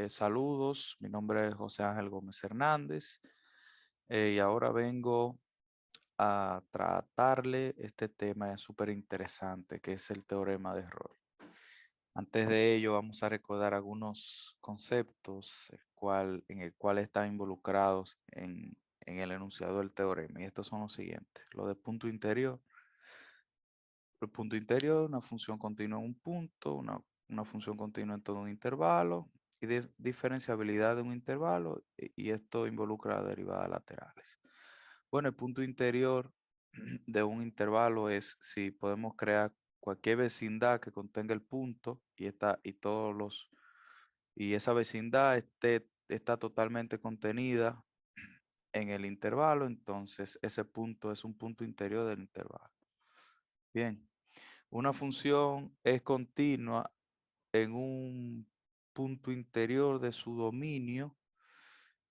Saludos, mi nombre es José Ángel Gómez Hernández y ahora vengo a tratarle este tema súper interesante que es el teorema de Rolle. Antes de ello vamos a recordar algunos conceptos en el cual están involucrados en el enunciado del teorema y estos son los siguientes. Lo de punto interior. El punto interior, una función continua en un punto, una función continua en todo un intervalo y diferenciabilidad de un intervalo y esto involucra las derivadas laterales. Bueno, el punto interior de un intervalo es si podemos crear cualquier vecindad que contenga el punto y esa vecindad está totalmente contenida en el intervalo, entonces ese punto es un punto interior del intervalo. Bien. Una función es continua en un punto interior de su dominio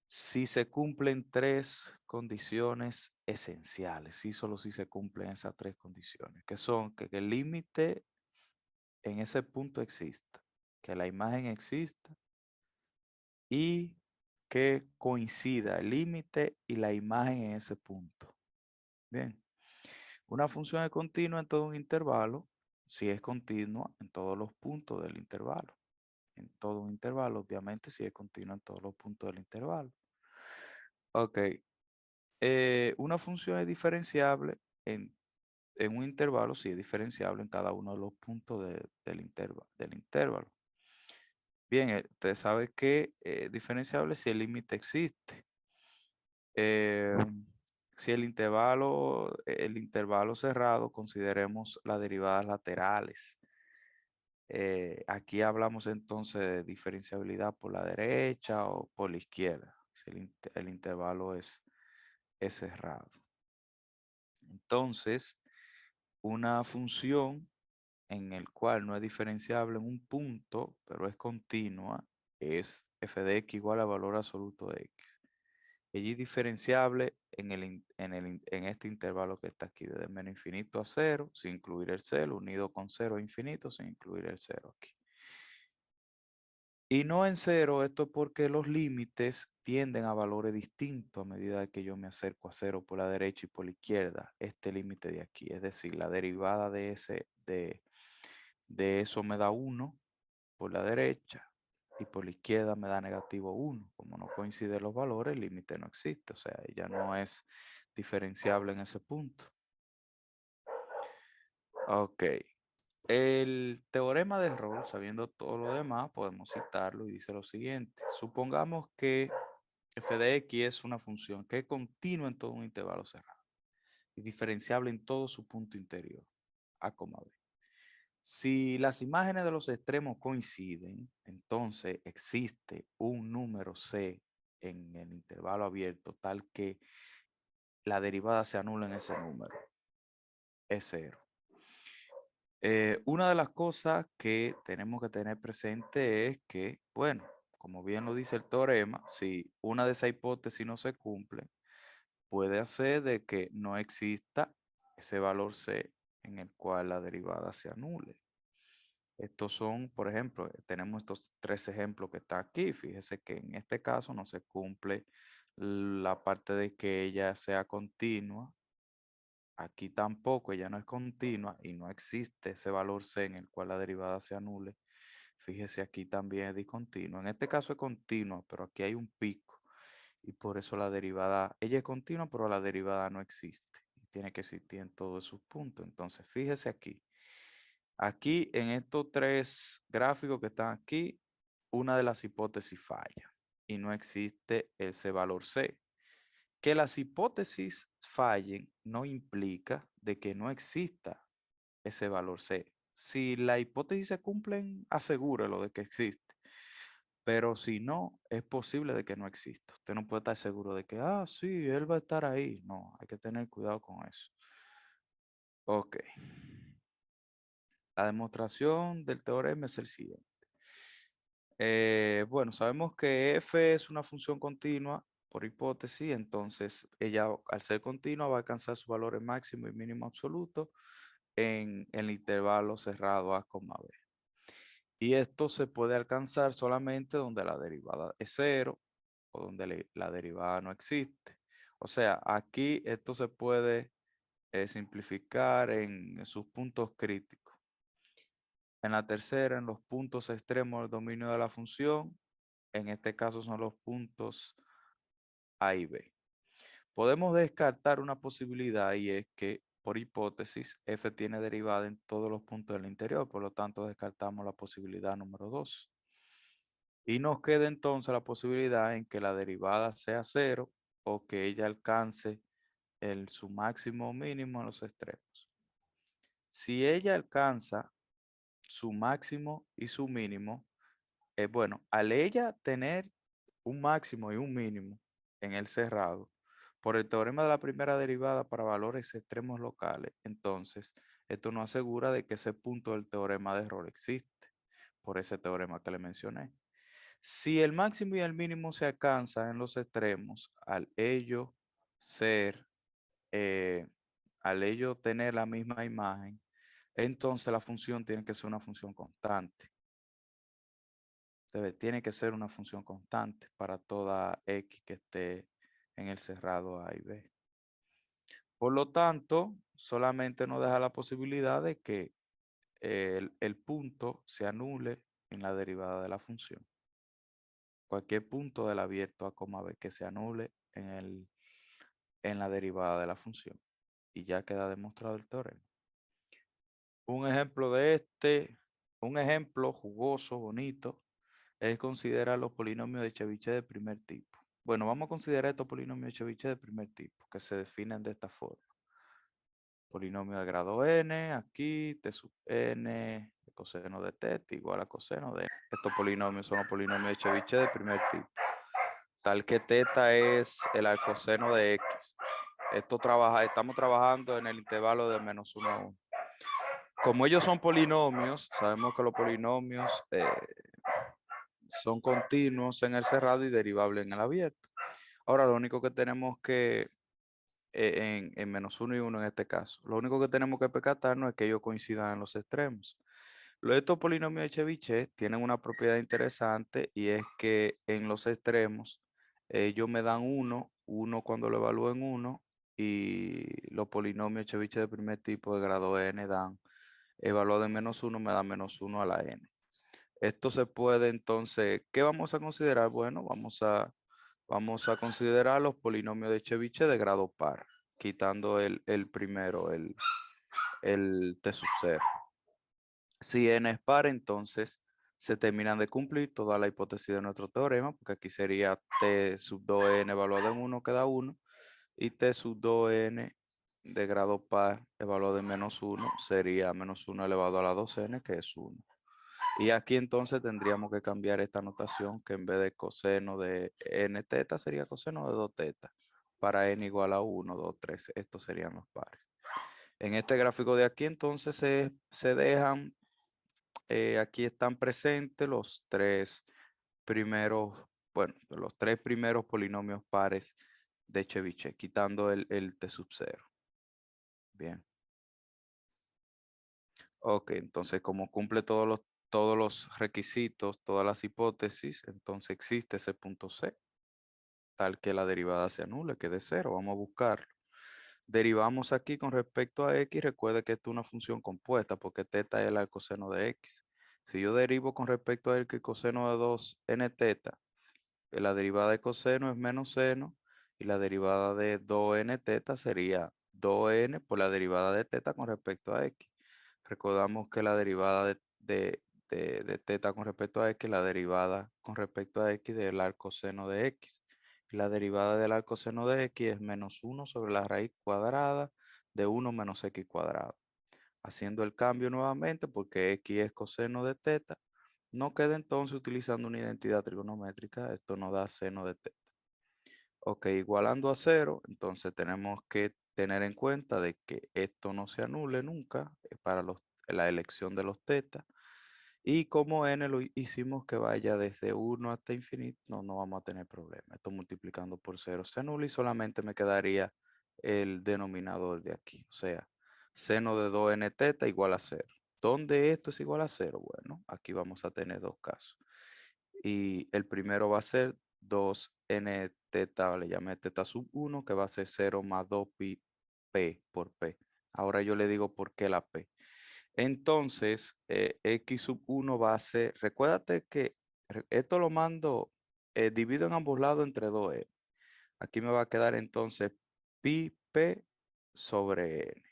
si se cumplen tres condiciones esenciales. Y solo si se cumplen esas tres condiciones, que son que el límite en ese punto exista, que la imagen exista y que coincida el límite y la imagen en ese punto. Bien. Una función es continua en todo un intervalo si es continua en todos los puntos del intervalo. En todo un intervalo, obviamente, si es continua en todos los puntos del intervalo. Ok. Una función es diferenciable en un intervalo si es diferenciable en cada uno de los puntos del intervalo. Bien, usted sabe que es diferenciable si el límite existe. Eh, si el intervalo cerrado, consideremos las derivadas laterales. Aquí hablamos entonces de diferenciabilidad por la derecha o por la izquierda, si el intervalo es cerrado. Entonces, una función en el cual no es diferenciable en un punto, pero es continua, es f de x igual al valor absoluto de x. Ella es diferenciable en este intervalo que está aquí, de menos infinito a cero, sin incluir el cero, unido con cero a infinito, sin incluir el cero aquí. Y no en cero, esto es porque los límites tienden a valores distintos a medida que yo me acerco a cero por la derecha y por la izquierda, este límite de aquí. Es decir, la derivada de eso me da 1 por la derecha y por la izquierda me da negativo 1. Como no coinciden los valores, el límite no existe, o sea, ella no es diferenciable en ese punto. Ok. El teorema de Rolle, sabiendo todo lo demás, podemos citarlo y dice lo siguiente. Supongamos que f de x es una función que es continua en todo un intervalo cerrado y diferenciable en todo su punto interior, a, b. Si las imágenes de los extremos coinciden, entonces existe un número c en el intervalo abierto tal que la derivada se anula en ese número. Es cero. Una de las cosas que tenemos que tener presente es que, bueno, como bien lo dice el teorema, si una de esas hipótesis no se cumple, puede hacer de que no exista ese valor c en el cual la derivada se anule. Estos son, por ejemplo, tenemos estos tres ejemplos que están aquí. Fíjese que en este caso no se cumple la parte de que ella sea continua. Aquí tampoco, ella no es continua y no existe ese valor c en el cual la derivada se anule. Fíjese, aquí también es discontinua. En este caso es continua, pero aquí hay un pico. Y por eso la derivada, ella es continua, pero la derivada no existe. Y tiene que existir en todos sus puntos. Entonces, fíjese aquí. Aquí en estos tres gráficos que están aquí, una de las hipótesis falla. Y no existe ese valor c. Que las hipótesis fallen no implica de que no exista ese valor c. Si la hipótesis se cumplen, asegúrelo de que existe. Pero si no, es posible de que no exista. Usted no puede estar seguro de que, sí, él va a estar ahí. No, hay que tener cuidado con eso. Ok. La demostración del teorema es el siguiente. Bueno, sabemos que f es una función continua por hipótesis, entonces ella al ser continua va a alcanzar sus valores máximo y mínimo absoluto en el intervalo cerrado a, b. Y esto se puede alcanzar solamente donde la derivada es cero o donde la derivada no existe. O sea, aquí esto se puede simplificar en sus puntos críticos. En la tercera, en los puntos extremos del dominio de la función, en este caso son los puntos A y B. Podemos descartar una posibilidad y es que, por hipótesis, f tiene derivada en todos los puntos del interior, por lo tanto descartamos la posibilidad número 2. Y nos queda entonces la posibilidad en que la derivada sea cero o que ella alcance su máximo o mínimo en los extremos. Si ella alcanza su máximo y su mínimo, bueno, al ella tener un máximo y un mínimo en el cerrado, por el teorema de la primera derivada para valores extremos locales, entonces esto nos asegura de que ese punto del teorema de error existe, por ese teorema que le mencioné. Si el máximo y el mínimo se alcanzan en los extremos, ser, eh, al ello tener la misma imagen, entonces la función tiene que ser una función constante. Tiene que ser una función constante para toda x que esté en el cerrado A y B. Por lo tanto, solamente nos deja la posibilidad de que el punto se anule en la derivada de la función. Cualquier punto del abierto a, b que se anule en la derivada de la función. Y ya queda demostrado el teorema. Un ejemplo un ejemplo jugoso, bonito, es considerar los polinomios de Chebyshev de primer tipo. Bueno, vamos a considerar estos polinomios de Chebyshev de primer tipo, que se definen de esta forma. Polinomio de grado n, aquí, t sub n, de coseno de teta igual a coseno de n. Estos polinomios son los polinomios de Chebyshev de primer tipo. Tal que teta es el arcoseno de x. Estamos trabajando en el intervalo de -1 a 1. Como ellos son polinomios, sabemos que los polinomios son continuos en el cerrado y derivables en el abierto. Ahora, lo único que tenemos que, en -1 y 1 en este caso, lo único que tenemos que percatarnos es que ellos coincidan en los extremos. Estos polinomios de Chebyshev tienen una propiedad interesante y es que en los extremos ellos me dan 1 cuando lo evalúo en 1 y los polinomios de Chebyshev de primer tipo de grado n dan, evaluado en -1 me da -1 a la n. Esto se puede entonces, ¿qué vamos a considerar? Bueno, vamos a considerar los polinomios de Chebyshev de grado par, quitando el primero, el t sub 0. Si n es par, entonces se terminan de cumplir toda la hipótesis de nuestro teorema, porque aquí sería t sub 2n evaluado en 1 queda 1, y t sub 2n de grado par evaluado en -1 sería -1 elevado a la 2n, que es 1. Y aquí entonces tendríamos que cambiar esta notación, que en vez de coseno de n teta sería coseno de 2 teta. Para n igual a 1, 2, 3, estos serían los pares. En este gráfico de aquí entonces se dejan, aquí están presentes los tres primeros, bueno, los tres primeros polinomios pares de Chebyshev, quitando el t sub 0. Bien. Ok, entonces como cumple todos los requisitos, todas las hipótesis, entonces existe ese punto C, tal que la derivada se anule, que de cero. Vamos a buscarlo. Derivamos aquí con respecto a x. Recuerde que esto es una función compuesta porque teta es el arcoseno de x. Si yo derivo con respecto a el coseno de 2n teta, la derivada de coseno es menos seno y la derivada de 2n teta sería 2n por la derivada de teta con respecto a x. Recordamos que la derivada de teta con respecto a x, la derivada con respecto a x del arcoseno de x. Y la derivada del arcoseno de x es -1 sobre la raíz cuadrada de 1 menos x cuadrado. Haciendo el cambio nuevamente porque x es coseno de teta, no queda entonces utilizando una identidad trigonométrica, esto nos da seno de teta. Ok, igualando a 0, entonces tenemos que tener en cuenta de que esto no se anule nunca para la elección de los tetas. Y como n lo hicimos que vaya desde 1 hasta infinito, no vamos a tener problema. Esto multiplicando por 0 se anula y solamente me quedaría el denominador de aquí. O sea, seno de 2n teta igual a 0. ¿Dónde esto es igual a cero? Bueno, aquí vamos a tener dos casos. Y el primero va a ser 2n teta, le llamé teta sub 1, que va a ser 0 más 2 pi p por p. Ahora yo le digo por qué la p. Entonces, x sub 1 va a ser, recuérdate que esto lo mando, divido en ambos lados entre 2n. Aquí me va a quedar entonces pi p sobre n.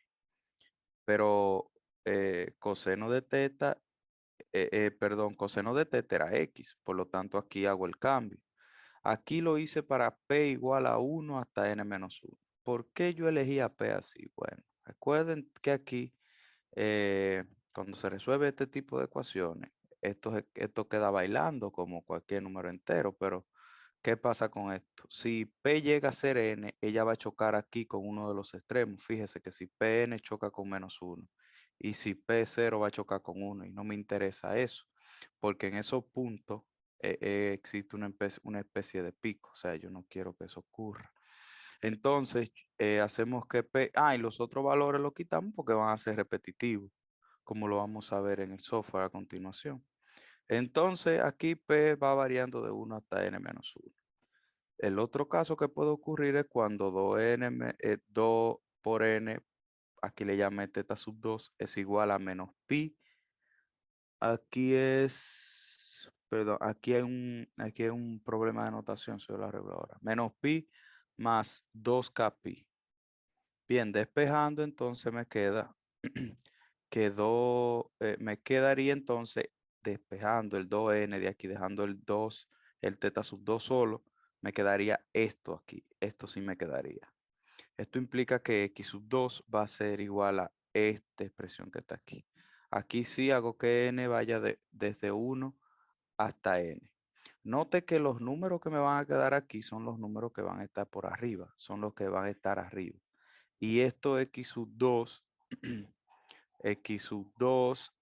Pero coseno de teta, perdón, coseno de teta era x, por lo tanto aquí hago el cambio. Aquí lo hice para p igual a 1 hasta n menos 1. ¿Por qué yo elegí a p así? Bueno, recuerden que aquí, cuando se resuelve este tipo de ecuaciones, esto queda bailando como cualquier número entero, pero ¿qué pasa con esto? Si P llega a ser N, ella va a chocar aquí con uno de los extremos. Fíjese que si PN choca con menos 1 y si P0 va a chocar con 1 y no me interesa eso, porque en esos puntos existe una especie de pico, o sea, yo no quiero que eso ocurra. Entonces, hacemos que P, y los otros valores los quitamos porque van a ser repetitivos, como lo vamos a ver en el software a continuación. Entonces, aquí P va variando de 1 hasta N menos 1. El otro caso que puede ocurrir es cuando 2 por n, aquí le llamé teta sub 2, es igual a menos pi. Aquí es, perdón, aquí hay un problema de notación, se lo arreglo ahora. Menos pi más 2k pi. Bien, despejando, entonces me queda, me quedaría entonces despejando el 2n de aquí, dejando el 2, el teta sub 2 solo, me quedaría esto aquí, esto sí me quedaría. Esto implica que x sub 2 va a ser igual a esta expresión que está aquí. Aquí sí hago que n vaya desde 1 hasta n. Note que los números que me van a quedar aquí son los números que van a estar por arriba, son los que van a estar arriba. Y esto x sub 2, x sub 2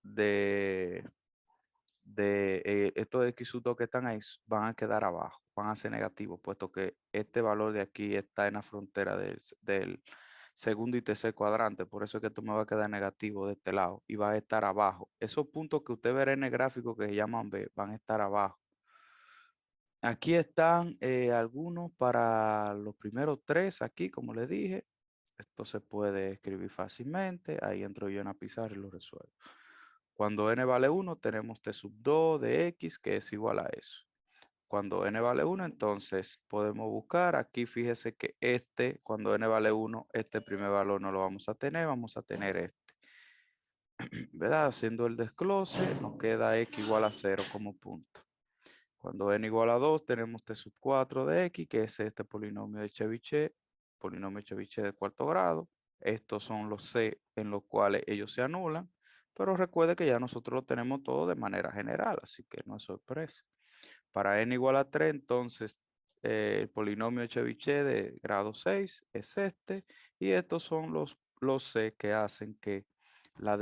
estos x sub 2 que están ahí van a quedar abajo, van a ser negativos, puesto que este valor de aquí está en la frontera del segundo y tercer cuadrante, por eso es que esto me va a quedar negativo de este lado y va a estar abajo. Esos puntos que usted verá en el gráfico que se llaman B van a estar abajo. Aquí están algunos para los primeros tres aquí, como les dije. Esto se puede escribir fácilmente. Ahí entro yo en la pizarra y lo resuelvo. Cuando n vale 1, tenemos t sub 2 de x, que es igual a eso. Cuando n vale 1, entonces podemos buscar. Aquí fíjese que cuando n vale 1, este primer valor no lo vamos a tener. Vamos a tener este. ¿Verdad? Haciendo el desglose, nos queda x igual a 0 como punto. Cuando n igual a 2, tenemos t sub 4 de x, que es este polinomio de Chebyshev, polinomio Chebyshev de cuarto grado. Estos son los c en los cuales ellos se anulan, pero recuerde que ya nosotros lo tenemos todo de manera general, así que no es sorpresa. Para n igual a 3, entonces el polinomio Chebyshev de grado 6 es este, y estos son los c que hacen que la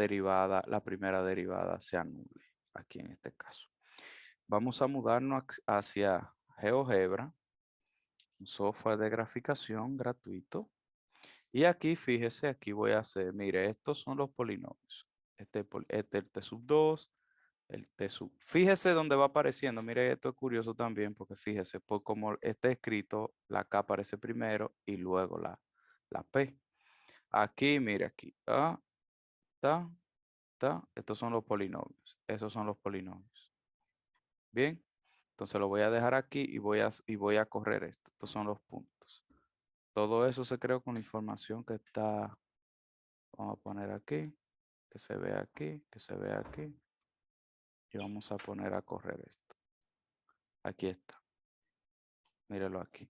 primera derivada se anule, aquí en este caso. Vamos a mudarnos hacia GeoGebra, un software de graficación gratuito. Y aquí, fíjese, aquí voy a hacer, mire, estos son los polinomios. Este es el T sub 2, el T sub. Fíjese dónde va apareciendo. Mire, esto es curioso también porque fíjese, por como está escrito, la K aparece primero y luego la P. Aquí, mire, aquí. Ta, ta. Estos son los polinomios. Esos son los polinomios. Bien. Entonces lo voy a dejar aquí y voy a correr esto. Estos son los puntos. Todo eso se creó con la información que está, vamos a poner aquí, que se ve aquí, que se ve aquí. Y vamos a poner a correr esto. Aquí está. Míralo aquí.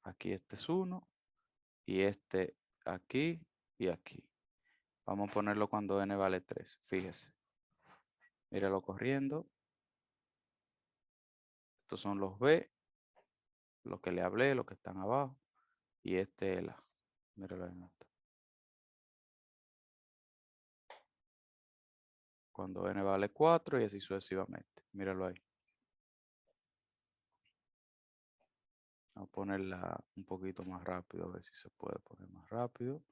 Aquí este es 1 y este aquí y aquí. Vamos a ponerlo cuando n vale 3. Fíjese. Míralo corriendo. Estos son los B, los que le hablé, los que están abajo. Y este es el A. Míralo ahí. Cuando n vale 4 y así sucesivamente. Míralo ahí. Vamos a ponerla un poquito más rápido, a ver si se puede poner más rápido.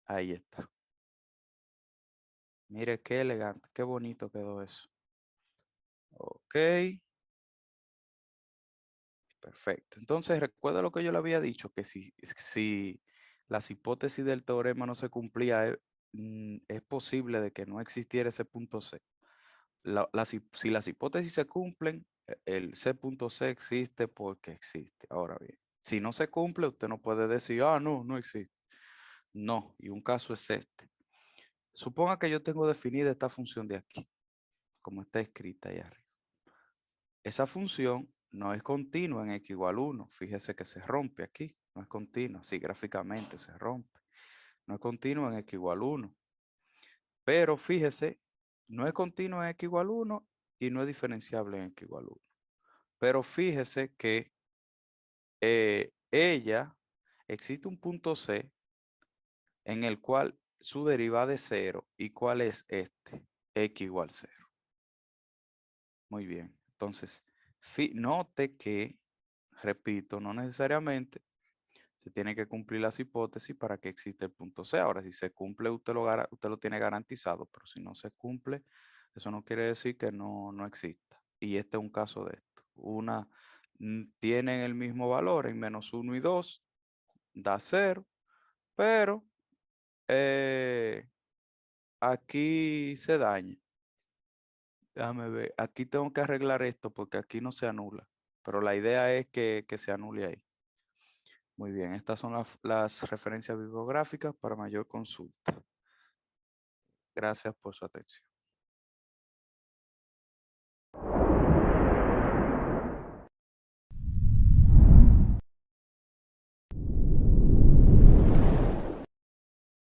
Ahí está. Mire qué elegante, qué bonito quedó eso. Ok, perfecto. Entonces, recuerda lo que yo le había dicho, que si las hipótesis del teorema no se cumplía, es posible de que no existiera ese punto C. Si las hipótesis se cumplen, el C punto C existe porque existe. Ahora bien, si no se cumple, usted no puede decir, ah, no, no existe. No, y un caso es este. Suponga que yo tengo definida esta función de aquí, como está escrita ahí arriba. Esa función no es continua en x igual 1. Fíjese que se rompe aquí. No es continua, así gráficamente se rompe. No es continua en x igual 1. Pero fíjese, no es continua en x igual 1 y no es diferenciable en x igual 1. Pero fíjese que existe un punto C en el cual su derivada es 0. ¿Y cuál es este? X igual 0. Muy bien. Entonces, note que, repito, no necesariamente se tiene que cumplir las hipótesis para que exista el punto C. Ahora, si se cumple, usted lo tiene garantizado, pero si no se cumple, eso no quiere decir que no exista. Y este es un caso de esto. Tienen el mismo valor en -1 y 2, da 0, pero aquí se daña. Déjame ver. Aquí tengo que arreglar esto porque aquí no se anula. Pero la idea es que se anule ahí. Muy bien, estas son las referencias bibliográficas para mayor consulta. Gracias por su atención.